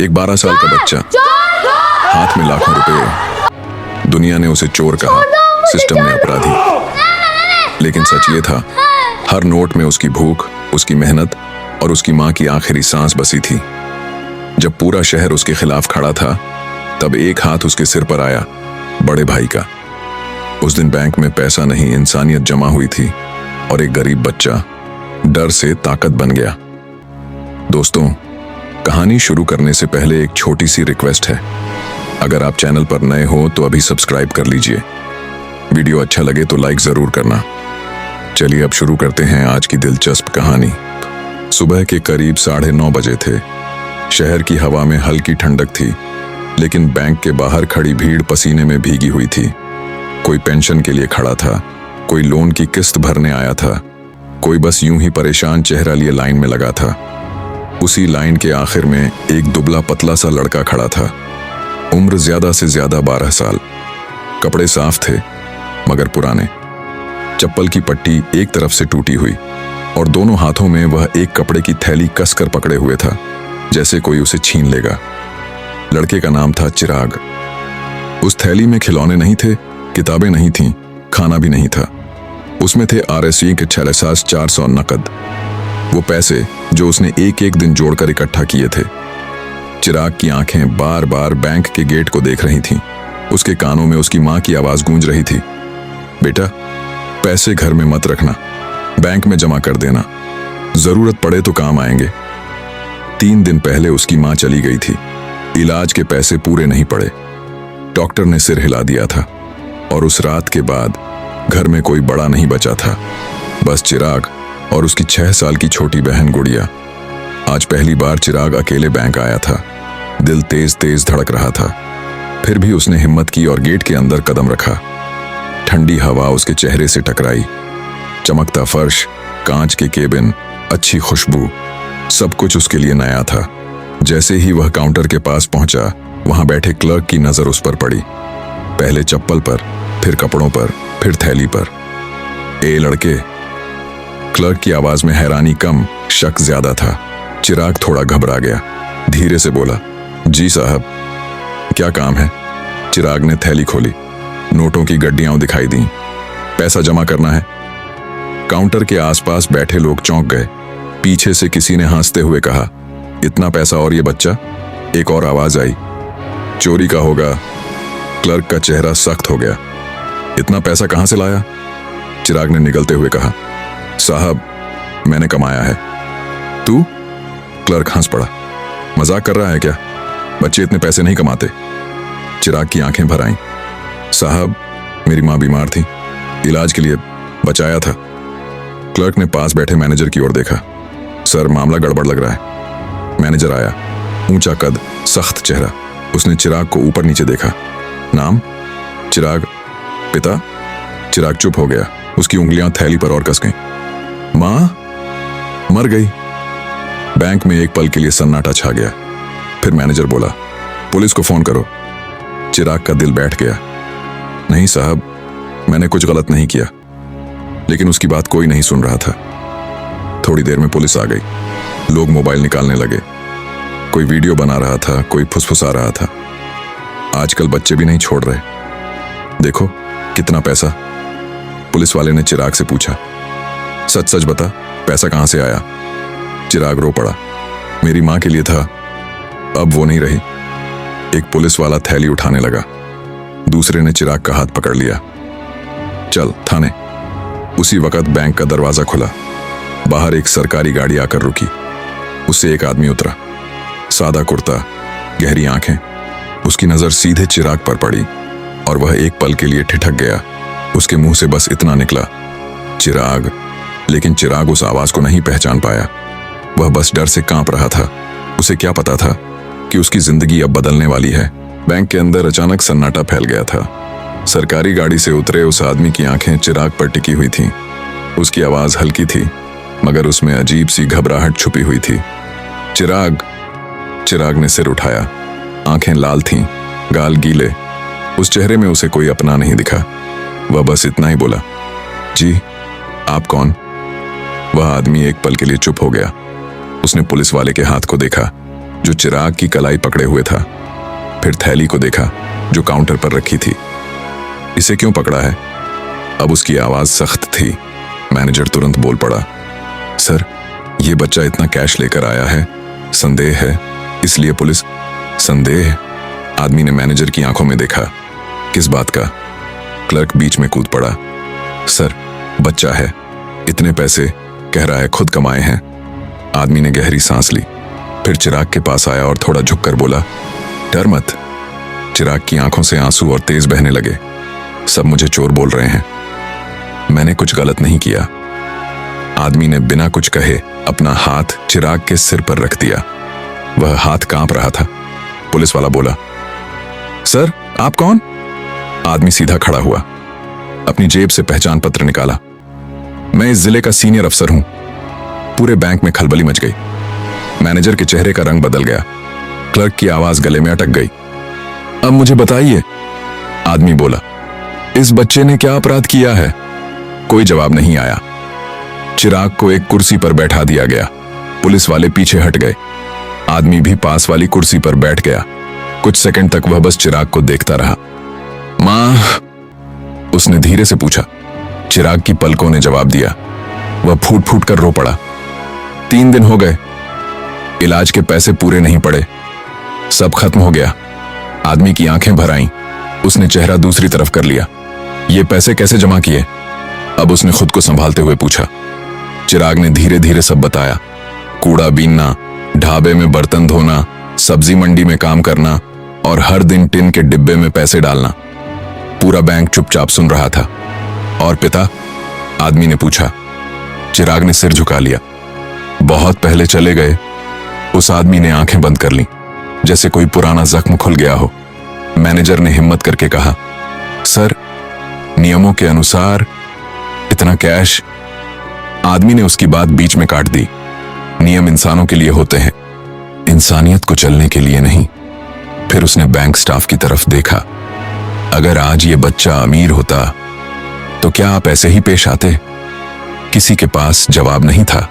एक 12 साल का बच्चा, हाथ में लाखों रुपए। दुनिया ने उसे चोर कहा, सिस्टम ने अपराधी। लेकिन सच ये था, हर नोट में उसकी भूख, उसकी मेहनत और उसकी माँ की आखिरी सांस बसी थी। जब पूरा शहर उसके खिलाफ खड़ा था, तब एक हाथ उसके सिर पर आया, बड़े भाई का। उस दिन बैंक में पैसा नहीं, इंसानियत जमा हुई थी और एक गरीब बच्चा डर से ताकत बन गया। दोस्तों, कहानी शुरू करने से पहले एक छोटी सी रिक्वेस्ट है। अगर आप चैनल पर नए हो तो अभी सब्सक्राइब कर लीजिए। वीडियो अच्छा लगे तो लाइक जरूर करना। चलिए अब शुरू करते हैं आज की दिलचस्प कहानी। सुबह के करीब 9:30 बजे थे। शहर की हवा में हल्की ठंडक थी, लेकिन बैंक के बाहर खड़ी भीड़ पसीने में भीगी हुई थी। कोई पेंशन के लिए खड़ा था, कोई लोन की किस्त भरने आया था, कोई बस यूं ही परेशान चेहरा लिए लाइन में लगा था। उसी लाइन के आखिर में एक दुबला पतला सा लड़का खड़ा था। उम्र ज्यादा से ज्यादा 12 साल। कपड़े साफ थे मगर पुराने। चप्पल की पट्टी एक तरफ से टूटी हुई और दोनों हाथों में वह एक कपड़े की थैली कसकर पकड़े हुए था, जैसे कोई उसे छीन लेगा। लड़के का नाम था चिराग। उस थैली में खिलौने नहीं थे, किताबें नहीं थीं, खाना भी नहीं था। उसमें थे RSE के 400 नकद, वो पैसे जो उसने एक एक दिन जोड़कर इकट्ठा किए थे। चिराग की आंखें बार बार बैंक के गेट को देख रही थीं। उसके कानों में उसकी माँ की आवाज गूंज रही थी, बेटा, पैसे घर में मत रखना, बैंक में जमा कर देना, जरूरत पड़े तो काम आएंगे। 3 दिन पहले उसकी माँ चली गई थी। इलाज के पैसे पूरे नहीं पड़े। डॉक्टर ने सिर हिला दिया था और उस रात के बाद घर में कोई बड़ा नहीं बचा था, बस चिराग और उसकी 6 साल की छोटी बहन गुड़िया। आज पहली बार चिराग अकेले बैंक आया था। दिल तेज तेज धड़क रहा था, फिर भी उसने हिम्मत की और गेट के अंदर कदम रखा। ठंडी हवा उसके चेहरे से टकराई। चमकता फर्श, कांच के केबिन, अच्छी खुशबू, सब कुछ उसके लिए नया था। जैसे ही वह काउंटर के पास पहुंचा, वहां बैठे क्लर्क की नजर उस पर पड़ी। पहले चप्पल पर, फिर कपड़ों पर, फिर थैली पर। ए लड़के, क्लर्क की आवाज में हैरानी कम, शक ज्यादा था। चिराग थोड़ा घबरा गया, धीरे से बोला, जी साहब, क्या काम है? चिराग ने थैली खोली। नोटों की गड्डियां दिखाई दी। पैसा जमा करना है। काउंटर के आसपास बैठे लोग चौंक गए। पीछे से किसी ने हंसते हुए कहा, इतना पैसा और ये बच्चा? एक और आवाज आई, चोरी का होगा। क्लर्क का चेहरा सख्त हो गया। इतना पैसा कहां से लाया? चिराग ने निगलते हुए कहा, साहब, मैंने कमाया है। तू? क्लर्क हंस पड़ा। मजाक कर रहा है क्या? बच्चे इतने पैसे नहीं कमाते। चिराग की आंखें भर आईं। साहब, मेरी मां बीमार थी, इलाज के लिए बचाया था। क्लर्क ने पास बैठे मैनेजर की ओर देखा। सर, मामला गड़बड़ लग रहा है। मैनेजर आया, ऊंचा कद, सख्त चेहरा। उसने चिराग को ऊपर नीचे देखा। नाम? चिराग। पिता? चिराग चुप हो गया। उसकी उंगलियां थैली पर और कस गईं। मां मर गई। बैंक में एक पल के लिए सन्नाटा छा गया। फिर मैनेजर बोला, पुलिस को फोन करो। चिराग का दिल बैठ गया। नहीं साहब, मैंने कुछ गलत नहीं किया। लेकिन उसकी बात कोई नहीं सुन रहा था। थोड़ी देर में पुलिस आ गई। लोग मोबाइल निकालने लगे। कोई वीडियो बना रहा था, कोई फुसफुसा रहा था। आजकल बच्चे भी नहीं छोड़ रहे। देखो कितना पैसा। पुलिस वाले ने चिराग से पूछा, सच सच बता, पैसा कहां से आया? चिराग रो पड़ा, मेरी मां के लिए था, अब वो नहीं रही। एक पुलिस वाला थैली उठाने लगा। दूसरे ने चिराग का हाथ पकड़ लिया। चल थाने। उसी वक्त बैंक का दरवाजा खुला। बाहर एक सरकारी गाड़ी आकर रुकी। उससे एक आदमी उतरा। सादा कुर्ता, गहरी आंखें। उसकी नजर सीधे चिराग पर पड़ी और वह एक पल के लिए ठिठक गया। उसके मुंह से बस इतना निकला, चिराग। लेकिन चिराग उस आवाज को नहीं पहचान पाया। वह बस डर से कांप रहा था। उसे क्या पता था कि उसकी जिंदगी अब बदलने वाली है। बैंक के अंदर अचानक सन्नाटा फैल गया था। सरकारी गाड़ी से उतरे उस आदमी की आंखें चिराग पर टिकी हुई थीं। उसकी आवाज हल्की थी, मगर उसमें अजीब सी घबराहट छुपी हुई थी। चिराग। चिराग ने सिर उठाया। आंखें लाल थीं, गाल गीले। उस चेहरे में उसे कोई अपना नहीं दिखा। वह बस इतना ही बोला, जी, आप कौन? वह आदमी एक पल के लिए चुप हो गया। उसने पुलिस वाले के हाथ को देखा। जो चिराग की कलाई पकड़े हुए था। फिर थैली को देखा जो काउंटर पर रखी थी। इसे क्यों पकड़ा है? अब उसकी आवाज सख्त थी। मैनेजर तुरंत बोल पड़ा, सर, ये बच्चा इतना कैश लेकर आया है, संदेह है, इसलिए पुलिस। संदेह? आदमी ने मैनेजर की आंखों में देखा। किस बात का? क्लर्क बीच में कूद पड़ा, सर, बच्चा है, इतने पैसे कह रहा है खुद कमाए हैं। आदमी ने गहरी सांस ली, फिर चिराग के पास आया और थोड़ा झुककर बोला, डर मत। चिराग की आंखों से आंसू और तेज बहने लगे। सब मुझे चोर बोल रहे हैं, मैंने कुछ गलत नहीं किया। आदमी ने बिना कुछ कहे अपना हाथ चिराग के सिर पर रख दिया। वह हाथ कांप रहा था। पुलिस वाला बोला, सर, आप कौन? आदमी सीधा खड़ा हुआ, अपनी जेब से पहचान पत्र निकाला। मैं इस जिले का सीनियर अफसर हूं। पूरे बैंक में खलबली मच गई। मैनेजर के चेहरे का रंग बदल गया। क्लर्क की आवाज गले में अटक गई। अब मुझे बताइए, आदमी बोला, इस बच्चे ने क्या अपराध किया है? कोई जवाब नहीं आया। चिराग को एक कुर्सी पर बैठा दिया गया। पुलिस वाले पीछे हट गए। आदमी भी पास वाली कुर्सी पर बैठ गया। कुछ सेकंड तक वह बस चिराग को देखता रहा। मां, उसने धीरे से पूछा। चिराग की पलकों ने जवाब दिया। वह फूट फूट कर रो पड़ा। 3 दिन हो गए, इलाज के पैसे पूरे नहीं पड़े, सब खत्म हो गया। आदमी की आंखें भर आईं। उसने चेहरा दूसरी तरफ कर लिया। ये पैसे कैसे जमा किए? अब उसने खुद को संभालते हुए पूछा। चिराग ने धीरे धीरे सब बताया। कूड़ा बीनना, ढाबे में बर्तन धोना, सब्जी मंडी में काम करना और हर दिन टिन के डिब्बे में पैसे डालना। पूरा बैंक चुपचाप सुन रहा था। और पिता? आदमी ने पूछा। चिराग ने सिर झुका लिया। बहुत पहले चले गए। उस आदमी ने आंखें बंद कर लीं, जैसे कोई पुराना जख्म खुल गया हो। मैनेजर ने हिम्मत करके कहा, सर, नियमों के अनुसार इतना कैश। आदमी ने उसकी बात बीच में काट दी। नियम इंसानों के लिए होते हैं, इंसानियत को चलने के लिए नहीं। फिर उसने बैंक स्टाफ की तरफ देखा। अगर आज ये बच्चा अमीर होता तो क्या आप ऐसे ही पेश आते? किसी के पास जवाब नहीं था।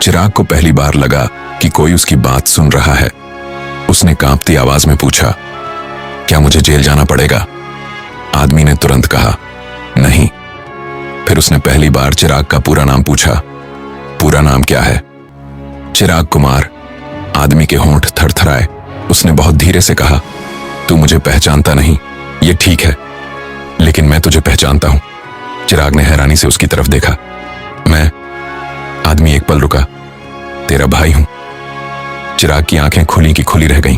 चिराग को पहली बार लगा कि कोई उसकी बात सुन रहा है। उसने कांपती आवाज में पूछा, क्या मुझे जेल जाना पड़ेगा? आदमी ने तुरंत कहा, नहीं। फिर उसने पहली बार चिराग का पूरा नाम पूछा। पूरा नाम क्या है? चिराग कुमार। आदमी के होंठ थरथराए। उसने बहुत धीरे से कहा, तू मुझे पहचानता नहीं, ये ठीक है, लेकिन मैं तुझे पहचानता हूं। चिराग ने हैरानी से उसकी तरफ देखा। मैं? आदमी एक पल रुका। तेरा भाई हूं। चिराग की आंखें खुली की खुली रह गईं।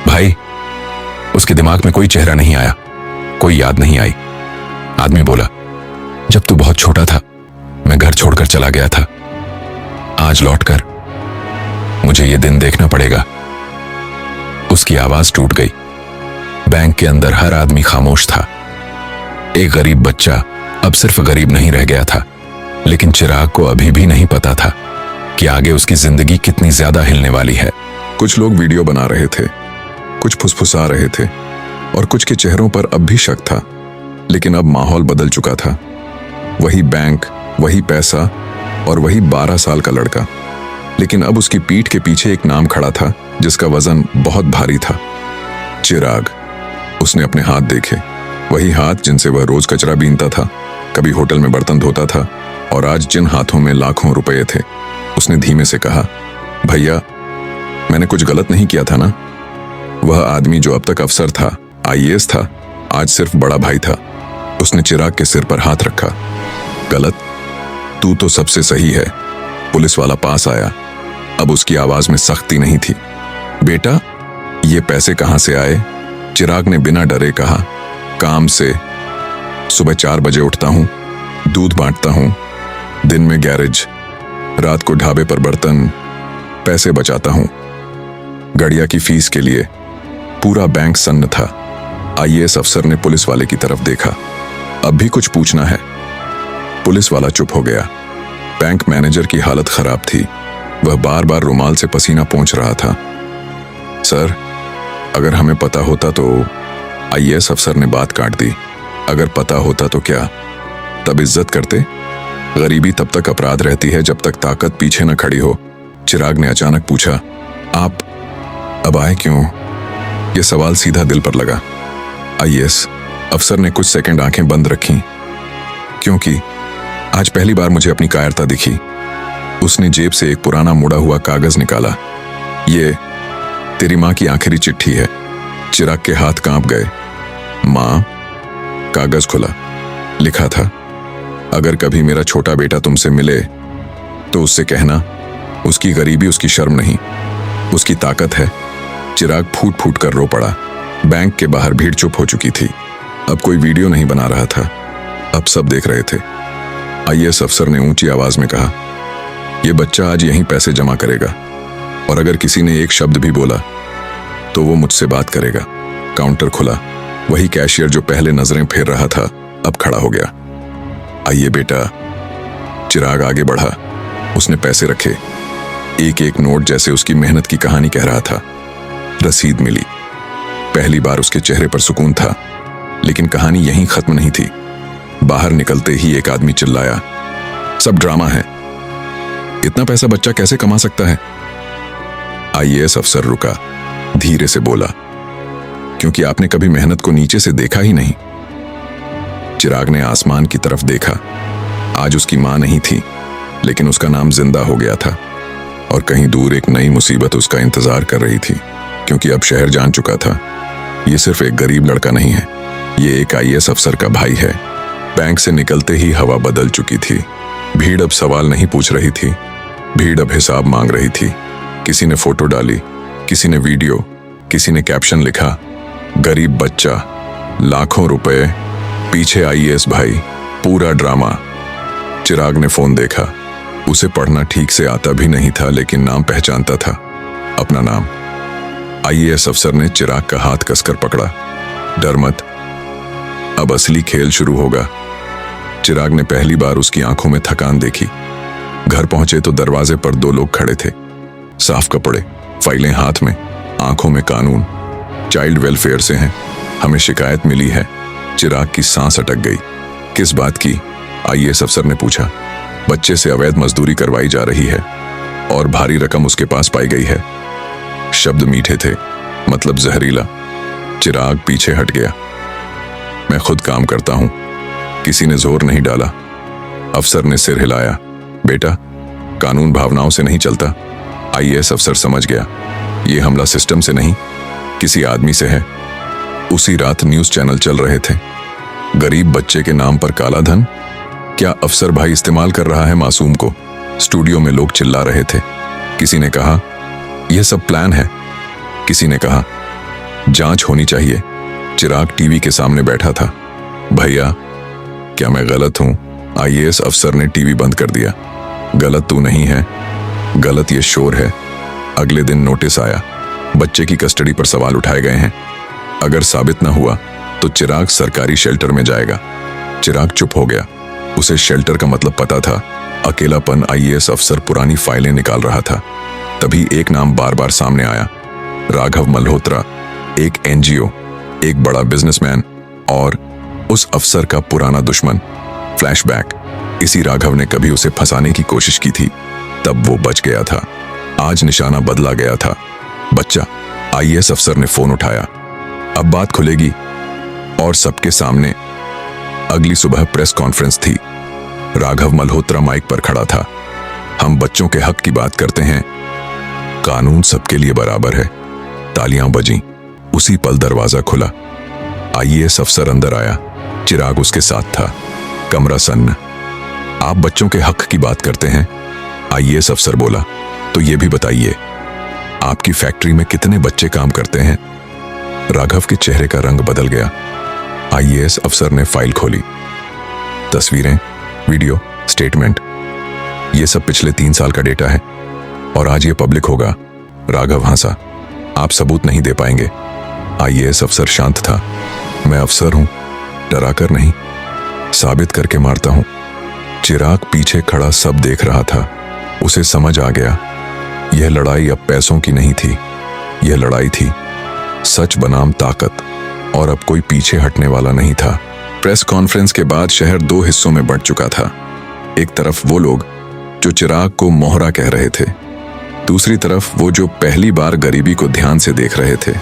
भाई? उसके दिमाग में कोई चेहरा नहीं आया, कोई याद नहीं आई। आदमी बोला, जब तू बहुत छोटा था मैं घर छोड़कर चला गया था। आज लौटकर मुझे ये दिन देखना पड़ेगा। उसकी आवाज टूट गई। बैंक के अंदर हर आदमी खामोश था। एक गरीब बच्चा अब सिर्फ गरीब नहीं रह गया था, लेकिन चिराग को अभी भी नहीं पता था कि आगे उसकी जिंदगी कितनी ज्यादा हिलने वाली है। कुछ लोग वीडियो बना रहे थे, कुछ फुसफुसा रहे थे और कुछ के चेहरों पर अब भी शक था। लेकिन अब माहौल बदल चुका था। वही बैंक, वही पैसा और वही 12 साल का लड़का। लेकिन अब उसकी पीठ के पीछे एक नाम खड़ा था जिसका वजन बहुत भारी था। चिराग। उसने अपने हाथ देखे, वही हाथ जिनसे वह रोज कचरा बीनता था, कभी होटल में बर्तन धोता था, और आज जिन हाथों में लाखों रुपए थे। उसने धीमे से कहा, भैया, मैंने कुछ गलत नहीं किया था ना? वह आदमी जो अब तक अफसर था, IAS था, आज सिर्फ बड़ा भाई था। उसने चिराग के सिर पर हाथ रखा। गलत? तू तो सबसे सही है। पुलिस वाला पास आया। अब उसकी आवाज में सख्ती नहीं थी। बेटा, ये पैसे कहां से आए? चिराग ने बिना डरे कहा, काम से। सुबह 4 बजे उठता हूं, दूध बांटता हूं, दिन में गैरेज, रात को ढाबे पर बर्तन, पैसे बचाता हूं गड़िया की फीस के लिए। पूरा बैंक सन्न था। IAS अफसर ने पुलिस वाले की तरफ देखा। अब भी कुछ पूछना है? पुलिस वाला चुप हो गया। बैंक मैनेजर की हालत खराब थी। वह बार बार रुमाल से पसीना पोंछ रहा था। सर, अगर हमें पता होता तो। IAS अफसर ने बात काट दी। अगर पता होता तो क्या? तब इज्जत करते? गरीबी तब तक अपराध रहती है जब तक ताकत पीछे न खड़ी हो। चिराग ने अचानक पूछा, आप अब आए क्यों? ये सवाल सीधा दिल पर लगा। आईएएस अफसर ने कुछ सेकंड आंखें बंद रखीं, क्योंकि आज पहली बार मुझे अपनी कायरता दिखी। उसने जेब से एक पुराना मुड़ा हुआ कागज निकाला। ये तेरी माँ की आखिरी चिट्ठी है। चिराग के हाथ कांप गए। माँ? कागज खुला। लिखा था, अगर कभी मेरा छोटा बेटा तुमसे मिले तो उससे कहना, उसकी गरीबी उसकी शर्म नहीं, उसकी ताकत है। चिराग फूट फूट कर रो पड़ा। बैंक के बाहर भीड़ चुप हो चुकी थी। अब कोई वीडियो नहीं बना रहा था, अब सब देख रहे थे। आईएएस अफसर ने ऊंची आवाज में कहा, यह बच्चा आज यहीं पैसे जमा करेगा, और अगर किसी ने एक शब्द भी बोला तो वो मुझसे बात करेगा। काउंटर खुला। वही कैशियर जो पहले नजरें फेर रहा था अब खड़ा हो गया। आइए बेटा। चिराग आगे बढ़ा। उसने पैसे रखे। एक एक नोट जैसे उसकी मेहनत की कहानी कह रहा था। रसीद मिली। पहली बार उसके चेहरे पर सुकून था, लेकिन कहानी यहीं खत्म नहीं थी। बाहर निकलते ही एक आदमी चिल्लाया, सब ड्रामा है, इतना पैसा बच्चा कैसे कमा सकता है? आईएएस अफसर रुका, धीरे से बोला, क्योंकि आपने कभी मेहनत को नीचे से देखा ही नहीं। चिराग ने आसमान की तरफ देखा। आज उसकी मां नहीं थी, लेकिन उसका नाम जिंदा हो गया था, और कहीं दूर एक नई मुसीबत उसका इंतजार कर रही थी, क्योंकि अब शहर जान चुका था। ये सिर्फ एक गरीब लड़का नहीं है, ये एक आईएएस अफसर का भाई है। बैंक से निकलते ही हवा बदल चुकी थी। भीड़ अब सवाल नहीं पूछ रही थी, भीड़ अब हिसाब मांग रही थी। किसी ने फोटो डाली, किसी ने वीडियो, किसी ने कैप्शन लिखा, गरीब बच्चा, लाखों रुपए, पीछे आईएएस भाई, पूरा ड्रामा। चिराग ने फोन देखा। उसे पढ़ना ठीक से आता भी नहीं था, लेकिन नाम पहचानता था, अपना नाम। आईएएस अफसर ने चिराग का हाथ कसकर पकड़ा। डर मत, अब असली खेल शुरू होगा। चिराग ने पहली बार उसकी आंखों में थकान देखी। घर पहुंचे तो दरवाजे पर दो लोग खड़े थे, साफ कपड़े, फाइलें हाथ में, आंखों में कानून। चाइल्ड वेलफेयर से हैं, हमें शिकायत मिली है। चिराग की सांस अटक गई। किस बात की? आईएएस अफसर ने पूछा। बच्चे से अवैध मजदूरी करवाई जा रही है और भारी रकम उसके पास पाई गई है। शब्द मीठे थे, मतलब जहरीला। चिराग पीछे हट गया। मैं खुद काम करता हूं, किसी ने जोर नहीं डाला। अफसर ने सिर हिलाया। बेटा, कानून भावनाओं से नहीं चलता। आईएएस अफसर समझ गया, ये हमला सिस्टम से नहीं, किसी आदमी से है। उसी रात न्यूज चैनल चल रहे थे, गरीब बच्चे के नाम पर काला धन, क्या अफसर भाई इस्तेमाल कर रहा है मासूम को? स्टूडियो में लोग चिल्ला रहे थे। किसी ने कहा, यह सब प्लान है। किसी ने कहा, जांच होनी चाहिए। चिराग टीवी के सामने बैठा था। भैया, क्या मैं गलत हूं? आईएएस अफसर ने टीवी बंद कर दिया। गलत तू नहीं है, गलत ये शोर है। अगले दिन नोटिस आया, बच्चे की कस्टडी पर सवाल उठाए गए हैं। अगर साबित न हुआ तो चिराग सरकारी शेल्टर में जाएगा। चिराग चुप हो गया। उसे शेल्टर का मतलब पता था। अकेलापन। आईएएस अफसर पुरानी फाइलें निकाल रहा था। तभी एक नाम बार बार सामने आया, राघव मल्होत्रा, एक एनजीओ, एक बड़ा बिजनेसमैन, और उस अफसर का पुराना दुश्मन। फ्लैशबैक। इसी राघव ने कभी उसे फंसाने की कोशिश की थी, तब वो बच गया था। आज निशाना बदला गया था। बच्चा। आईएएस अफसर ने फोन उठाया। अब बात खुलेगी, और सबके सामने। अगली सुबह प्रेस कॉन्फ्रेंस थी। राघव मल्होत्रा माइक पर खड़ा था। हम बच्चों के हक की बात करते हैं, कानून सबके लिए बराबर है। तालियां बजीं। उसी पल दरवाजा खुला। आईएएस अफसर अंदर आया। चिराग उसके साथ था। कमरा सन्न। आप बच्चों के हक की बात करते हैं? आईएएस अफसर बोला, तो ये भी बताइए, आपकी फैक्ट्री में कितने बच्चे काम करते हैं? राघव के चेहरे का रंग बदल गया। आईएएस अफसर ने फाइल खोली। तस्वीरें, वीडियो, स्टेटमेंट, ये सब पिछले 3 साल का डेटा है, और आज ये पब्लिक होगा। राघव हंसा। आप सबूत नहीं दे पाएंगे। आईएएस अफसर शांत था। मैं अफसर हूं, डराकर नहीं, साबित करके मारता हूं। चिराग पीछे खड़ा सब देख रहा था। उसे समझ आ गया, यह लड़ाई अब पैसों की नहीं थी, यह लड़ाई थी सच बनाम ताकत, और अब कोई पीछे हटने वाला नहीं था। प्रेस कॉन्फ्रेंस के बाद शहर 2 हिस्सों में बंट चुका था। एक तरफ वो लोग जो चिराग को मोहरा कह रहे थे, दूसरी तरफ वो जो पहली बार गरीबी को ध्यान से देख रहे थे,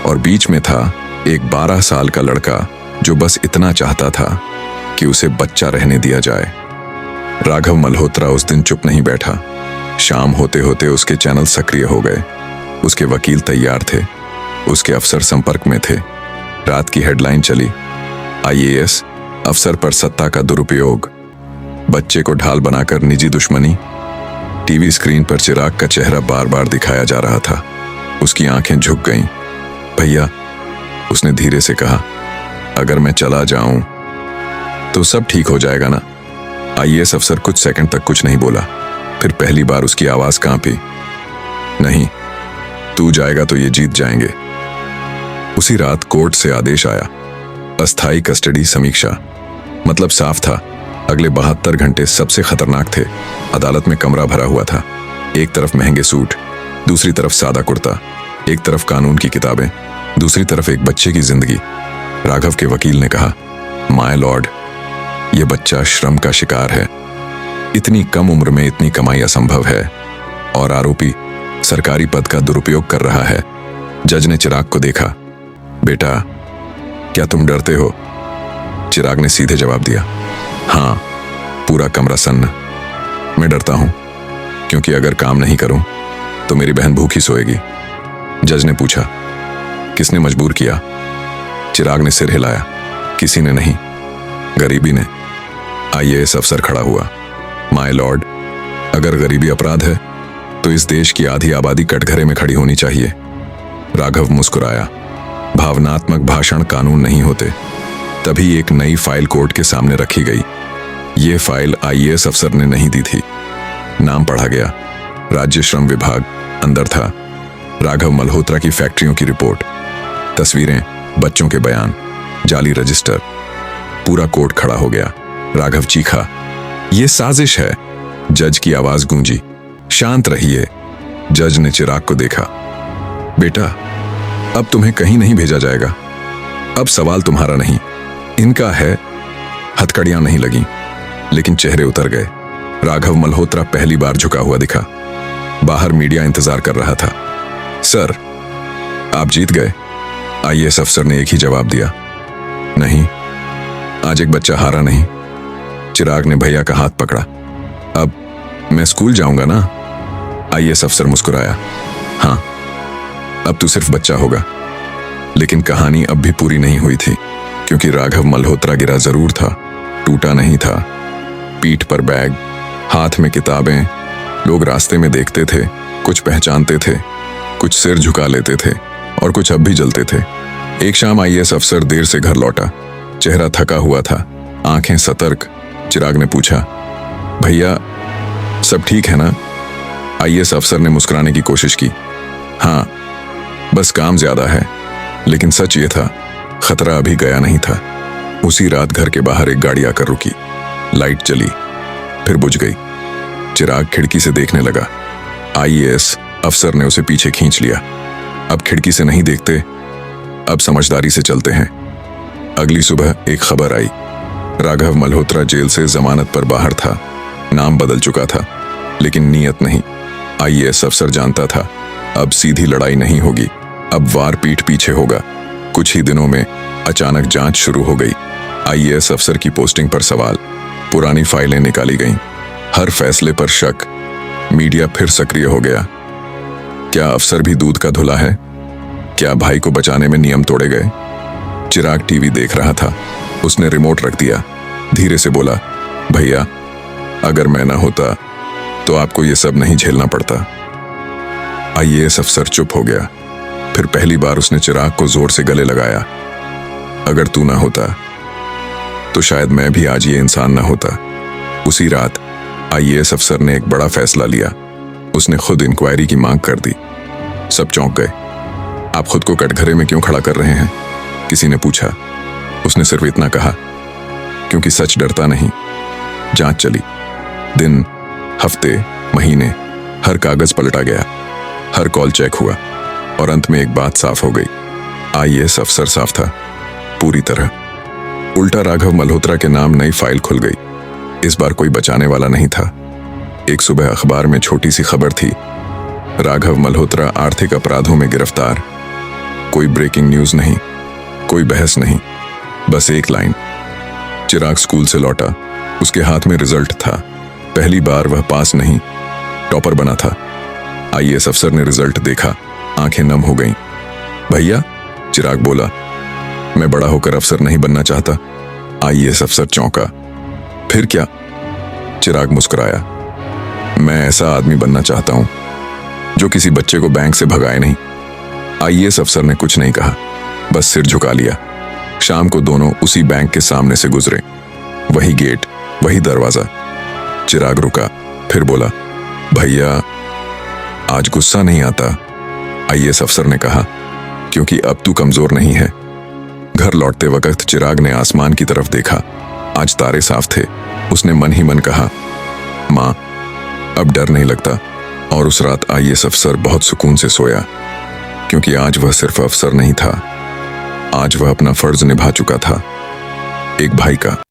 और बीच में था एक 12 साल का लड़का जो बस इतना चाहता था कि उसे बच्चा रहने दिया जाए। राघव मल्होत्रा उस दिन चुप नहीं बैठा। शाम होते होते उसके चैनल सक्रिय हो गए, उसके वकील तैयार थे, उसके अफसर संपर्क में थे। रात की हेडलाइन चली, आईएएस अफसर पर सत्ता का दुरुपयोग, बच्चे को ढाल बनाकर निजी दुश्मनी। टीवी स्क्रीन पर चिराग का चेहरा बार बार दिखाया जा रहा था। उसकी आंखें झुक गईं। भैया, उसने धीरे से कहा, अगर मैं चला जाऊं तो सब ठीक हो जाएगा ना? आईएएस अफसर कुछ सेकंड तक कुछ नहीं बोला। फिर पहली बार उसकी आवाज कांपी, नहीं, तू जाएगा तो ये जीत जाएंगे। उसी रात कोर्ट से आदेश आया, अस्थायी कस्टडी समीक्षा। मतलब साफ था, अगले 72 घंटे सबसे खतरनाक थे। अदालत में कमरा भरा हुआ था। एक तरफ महंगे सूट, दूसरी तरफ सादा कुर्ता, एक तरफ कानून की किताबें, दूसरी तरफ एक बच्चे की जिंदगी। राघव के वकील ने कहा, माय लॉर्ड, यह बच्चा श्रम का शिकार है। इतनी कम उम्र में इतनी कमाई असंभव है, और आरोपी सरकारी पद का दुरुपयोग कर रहा है। जज ने चिराग को देखा, बेटा, क्या तुम डरते हो? चिराग ने सीधे जवाब दिया, हाँ। पूरा कमरा सन्न। मैं डरता हूं क्योंकि अगर काम नहीं करूं तो मेरी बहन भूखी सोएगी। जज ने पूछा, किसने मजबूर किया? चिराग ने सिर हिलाया, किसी ने नहीं, गरीबी ने। आईएएस अफसर खड़ा हुआ, माय लॉर्ड, अगर गरीबी अपराध है तो इस देश की आधी आबादी कटघरे में खड़ी होनी चाहिए। राघव मुस्कुराया, भावनात्मक भाषण कानून नहीं होते। तभी एक नई फाइल कोर्ट के सामने रखी गई। ये फाइल आईएएस अफसर ने नहीं दी थी। नाम पढ़ा गया, राज्य श्रम विभाग। अंदर था राघव मल्होत्रा की फैक्ट्रियों की रिपोर्ट, तस्वीरें, बच्चों के बयान, जाली रजिस्टर। पूरा कोर्ट खड़ा हो गया। राघव चीखा, यह साजिश है। जज की आवाज गूंजी, शांत रहिए। जज ने चिराग को देखा, बेटा, अब तुम्हें कहीं नहीं भेजा जाएगा। अब सवाल तुम्हारा नहीं, इनका है। हथकड़ियां नहीं लगीं, लेकिन चेहरे उतर गए। राघव मल्होत्रा पहली बार झुका हुआ दिखा। बाहर मीडिया इंतजार कर रहा था। सर, आप जीत गए। आईएएस अफसर ने एक ही जवाब दिया, नहीं, आज एक बच्चा हारा नहीं। चिराग ने भैया का हाथ पकड़ा, अब मैं स्कूल जाऊंगा ना? आईएएस अफसर मुस्कुराया, हाँ, अब तू सिर्फ बच्चा होगा। लेकिन कहानी अब भी पूरी नहीं हुई थी, क्योंकि राघव मल्होत्रा गिरा जरूर था, टूटा नहीं था। पीठ पर बैग, हाथ में किताबें। लोग रास्ते में देखते थे, कुछ पहचानते थे, कुछ सिर झुका लेते थे, और कुछ अब भी जलते थे। एक शाम आईएएस अफसर देर से घर लौटा। चेहरा थका हुआ था, आंखें सतर्क। चिराग ने पूछा, भैया, सब ठीक है ना? आईएएस अफसर ने मुस्कुराने की कोशिश की, हाँ, बस काम ज्यादा है। लेकिन सच ये था, खतरा अभी गया नहीं था। उसी रात घर के बाहर एक गाड़ी आकर रुकी। लाइट चली, फिर बुझ गई। चिराग खिड़की से देखने लगा। आईएएस अफसर ने उसे पीछे खींच लिया। अब खिड़की से नहीं देखते, अब समझदारी से चलते हैं। अगली सुबह एक खबर आई, राघव मल्होत्रा जेल से जमानत पर बाहर था। नाम बदल चुका था, लेकिन नीयत नहीं। आईएएस अफसर जानता था, अब सीधी लड़ाई नहीं होगी, अब वार पीठ पीछे होगा। कुछ ही दिनों में अचानक जांच शुरू हो गई। आईएएस अफसर की पोस्टिंग पर सवाल, पुरानी फाइलें निकाली गईं, हर फैसले पर शक। मीडिया फिर सक्रिय हो गया। क्या अफसर भी दूध का धुला है? क्या भाई को बचाने में नियम तोड़े गए? चिराग टीवी देख रहा था। उसने रिमोट रख दिया, धीरे से बोला, भैया, अगर मैं ना होता तो आपको ये सब नहीं झेलना पड़ता। आईएएस अफसर चुप हो गया। फिर पहली बार उसने चिराग को जोर से गले लगाया, अगर तू ना होता तो शायद मैं भी आज ये इंसान ना होता। उसी रात आईएएस अफसर ने एक बड़ा फैसला लिया। उसने खुद इंक्वायरी की मांग कर दी। सब चौंक गए। आप खुद को कटघरे में क्यों खड़ा कर रहे हैं? किसी ने पूछा। उसने सिर्फ इतना कहा, क्योंकि सच डरता नहीं। जांच चली, दिन, हफ्ते, महीने, हर कागज पलटा गया, हर कॉल चेक हुआ, और अंत में एक बात साफ हो गई, आईएएस अफसर साफ था, पूरी तरह। उल्टा राघव मल्होत्रा के नाम नई फाइल खुल गई। इस बार कोई बचाने वाला नहीं था। एक सुबह अखबार में छोटी सी खबर थी, राघव मल्होत्रा आर्थिक अपराधों में गिरफ्तार। कोई ब्रेकिंग न्यूज नहीं, कोई बहस नहीं, बस एक लाइन। चिराग स्कूल से लौटा, उसके हाथ में रिजल्ट था। पहली बार वह पास नहीं, टॉपर बना था। आईएएस अफसर ने रिजल्ट देखा, आंखें नम हो गईं। भैया, चिराग बोला, मैं बड़ा होकर अफसर नहीं बनना चाहता। आईएएस अफसर चौंका। फिर क्या? चिराग मुस्कुराया, मैं ऐसा आदमी बनना चाहता हूं जो किसी बच्चे को बैंक से भगाए नहीं। आईएएस अफसर ने कुछ नहीं कहा, बस सिर झुका लिया। शाम को दोनों उसी बैंक के सामने से गुजरे। वही गेट, वही दरवाजा। चिराग रुका, फिर बोला, भैया आज गुस्सा नहीं आता? आईएएस अफसर ने कहा, क्योंकि अब तू कमजोर नहीं है। घर लौटते वक्त चिराग ने आसमान की तरफ देखा। आज तारे साफ थे। उसने मन ही मन कहा, मां, अब डर नहीं लगता। और उस रात आईएएस अफसर बहुत सुकून से सोया, क्योंकि आज वह सिर्फ अफसर नहीं था, आज वह अपना फर्ज निभा चुका था, एक भाई का।